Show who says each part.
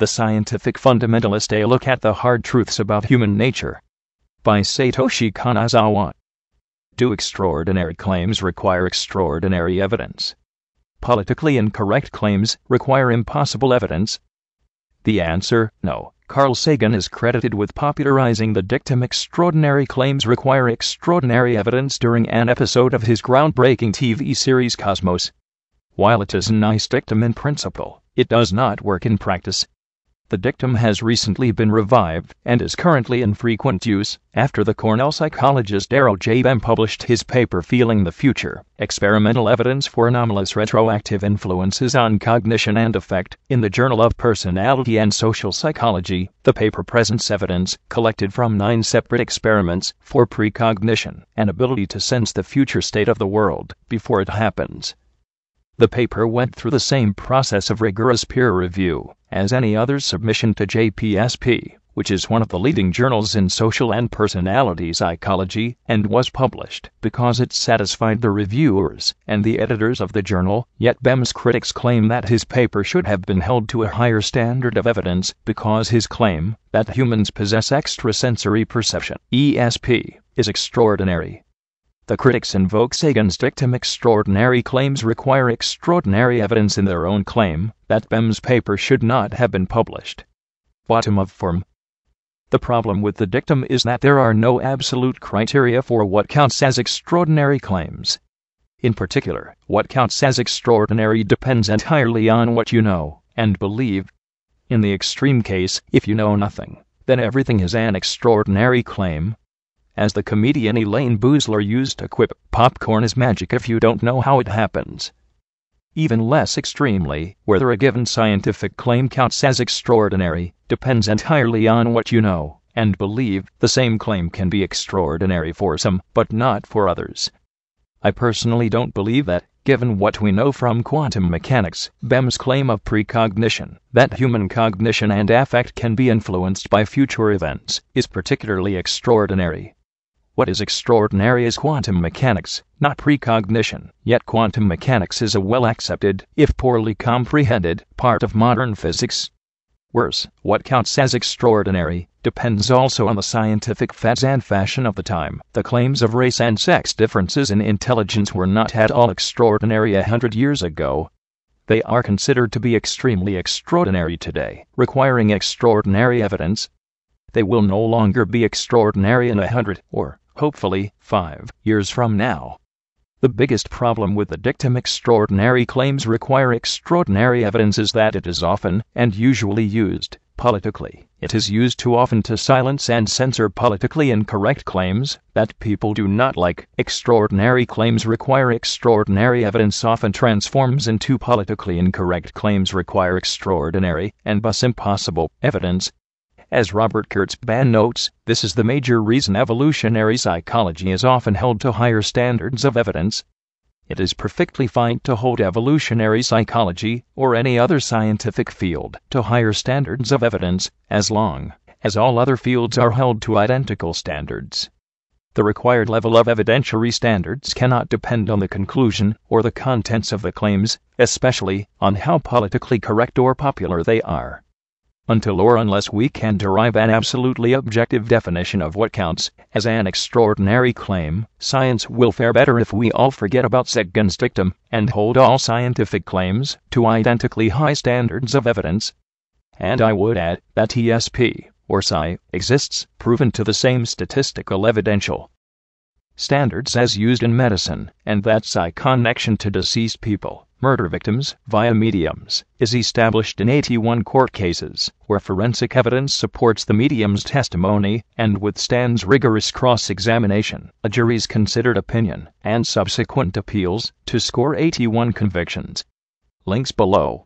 Speaker 1: The Scientific Fundamentalist: A Look at the Hard Truths About Human Nature, by Satoshi Kanazawa. Do extraordinary claims require extraordinary evidence? Politically incorrect claims require impossible evidence? The answer: no. Carl Sagan is credited with popularizing the dictum "extraordinary claims require extraordinary evidence" during an episode of his groundbreaking TV series Cosmos. While it is a nice dictum in principle, it does not work in practice. The dictum has recently been revived and is currently in frequent use after the Cornell psychologist Darryl J. Bem published his paper Feeling the Future: Experimental Evidence for Anomalous Retroactive Influences on Cognition and Affect in the Journal of Personality and Social Psychology. The paper presents evidence collected from 9 separate experiments for precognition, an ability to sense the future state of the world before it happens. The paper went through the same process of rigorous peer review as any other submission to JPSP, which is one of the leading journals in social and personality psychology, and was published because it satisfied the reviewers and the editors of the journal. Yet Bem's critics claim that his paper should have been held to a higher standard of evidence because his claim that humans possess extrasensory perception, ESP, is extraordinary. The critics invoke Sagan's dictum "extraordinary claims require extraordinary evidence" in their own claim that Bem's paper should not have been published. Bottom of form. The problem with the dictum is that there are no absolute criteria for what counts as extraordinary claims. In particular, what counts as extraordinary depends entirely on what you know and believe. In the extreme case, if you know nothing, then everything is an extraordinary claim. As the comedian Elaine Boozler used to quip, popcorn is magic if you don't know how it happens. Even less extremely, whether a given scientific claim counts as extraordinary depends entirely on what you know and believe. The same claim can be extraordinary for some, but not for others. I personally don't believe that, given what we know from quantum mechanics, Bem's claim of precognition, that human cognition and affect can be influenced by future events, is particularly extraordinary. What is extraordinary is quantum mechanics, not precognition. Yet quantum mechanics is a well-accepted, if poorly comprehended, part of modern physics. Worse, what counts as extraordinary depends also on the scientific fads and fashion of the time. The claims of race and sex differences in intelligence were not at all extraordinary 100 years ago. They are considered to be extremely extraordinary today, requiring extraordinary evidence. They will no longer be extraordinary in 100, or, hopefully, 5 years from now. The biggest problem with the dictum "extraordinary claims require extraordinary evidence" is that it is often, and usually used, politically. It is used too often to silence and censor politically incorrect claims that people do not like. Extraordinary claims require extraordinary evidence often transforms into politically incorrect claims require extraordinary, and thus impossible, evidence. As Robert Kurzban notes, this is the major reason evolutionary psychology is often held to higher standards of evidence. It is perfectly fine to hold evolutionary psychology, or any other scientific field, to higher standards of evidence, as long as all other fields are held to identical standards. The required level of evidentiary standards cannot depend on the conclusion or the contents of the claims, especially on how politically correct or popular they are. Until or unless we can derive an absolutely objective definition of what counts as an extraordinary claim, science will fare better if we all forget about Sagan's dictum and hold all scientific claims to identically high standards of evidence. And I would add that ESP, or psi, exists, proven to the same statistical evidential standards as used in medicine, and that psi connection to deceased people, murder victims, via mediums, is established in 81 court cases, where forensic evidence supports the medium's testimony and withstands rigorous cross-examination, a jury's considered opinion, and subsequent appeals, to score 81 convictions. Links below.